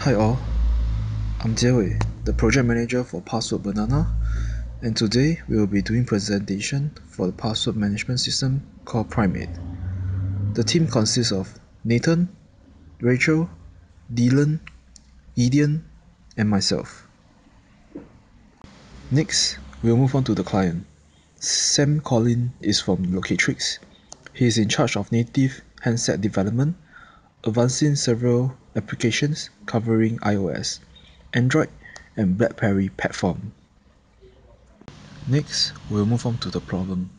Hi all, I'm Jiewei, the project manager for Password Banana, and today we will be doing presentation for the password management system called Primate. The team consists of Nathan, Rachel, Dylan, Edian, and myself. Next, we'll move on to the client. Sam Collin is from Locatrix. He is in charge of native handset development, advancing several applications covering iOS, Android, and BlackBerry platform. Next, we'll move on to the problem.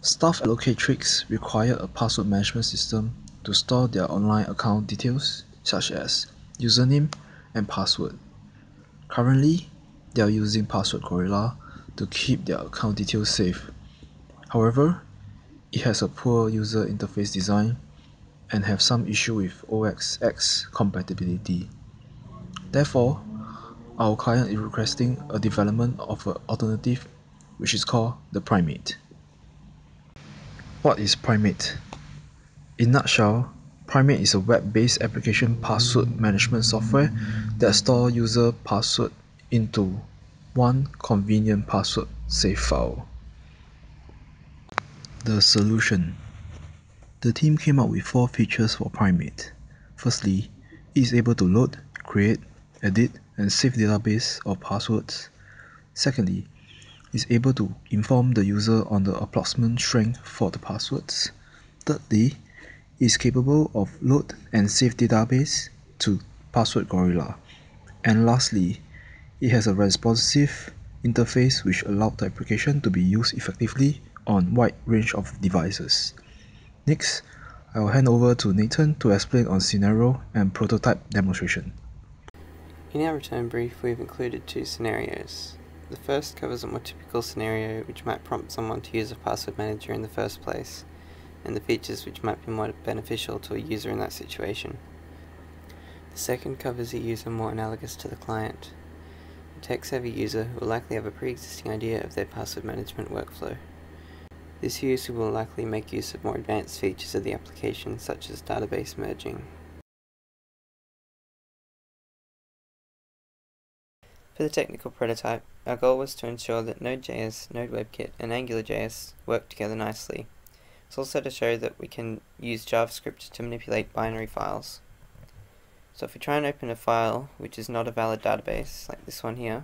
Staff at Locatrix require a password management system to store their online account details such as username and password. Currently, they are using Password Gorilla to keep their account details safe. However, it has a poor user interface design and have some issue with OS X compatibility. Therefore, our client is requesting a development of an alternative which is called the Primate. What is Primate? In a nutshell, Primate is a web-based application password management software that stores user password into one convenient password save file. The solution. The team came up with 4 features for Primate. Firstly, it is able to load, create, edit, and save database of passwords. Secondly, it is able to inform the user on the approximate strength for the passwords. Thirdly, it is capable of load and save database to Password Gorilla. And lastly, it has a responsive interface which allows the application to be used effectively on a wide range of devices. Next, I will hand over to Nathan to explain on scenario and prototype demonstration. In our return brief, we've included 2 scenarios. The first covers a more typical scenario which might prompt someone to use a password manager in the first place, and the features which might be more beneficial to a user in that situation. The second covers a user more analogous to the client, a tech-savvy user who will likely have a pre-existing idea of their password management workflow. This user will likely make use of more advanced features of the application, such as database merging. For the technical prototype, our goal was to ensure that Node.js, NodeWebKit, and AngularJS work together nicely. It's also to show that we can use JavaScript to manipulate binary files. So if we try and open a file which is not a valid database, like this one here,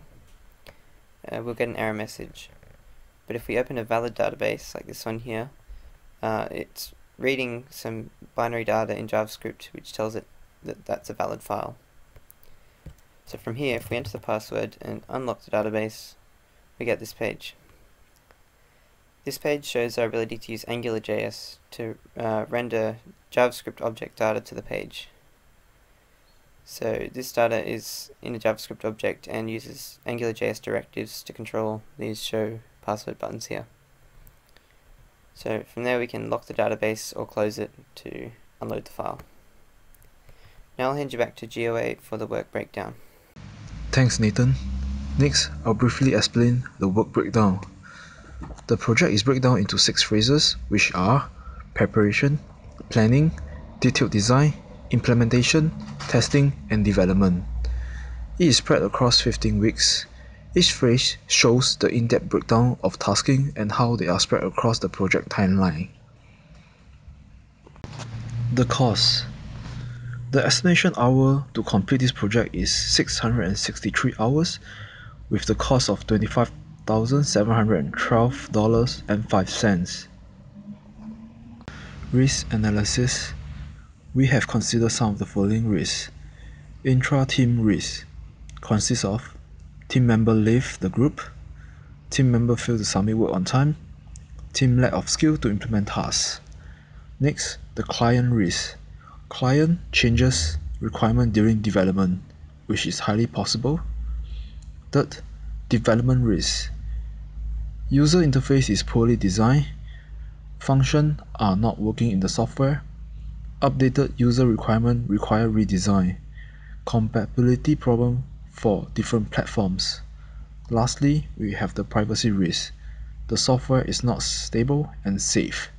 we'll get an error message. But if we open a valid database, like this one here, it's reading some binary data in JavaScript which tells it that that's a valid file. So from here, if we enter the password and unlock the database, we get this page. This page shows our ability to use AngularJS to render JavaScript object data to the page. So this data is in a JavaScript object and uses AngularJS directives to control these show password buttons here. So from there we can lock the database or close it to unload the file. Now I'll hand you back to Jiewei for the work breakdown. Thanks, Nathan. Next, I'll briefly explain the work breakdown. The project is broken down into 6 phases, which are preparation, planning, detailed design, implementation, testing, and development. It is spread across 15 weeks. Each phase shows the in-depth breakdown of tasking and how they are spread across the project timeline. The cost. The estimation hour to complete this project is 663 hours with the cost of $25,712.05. Risk analysis. We have considered some of the following risks. Intra-team risk consists of team member leave the group, team member fail to submit work on time, team lack of skill to implement tasks. Next, the client risk. Client changes requirement during development, which is highly possible. Third, development risk. User interface is poorly designed, functions are not working in the software, updated user requirement require redesign, compatibility problem for different platforms. Lastly, we have the privacy risk. The software is not stable and safe.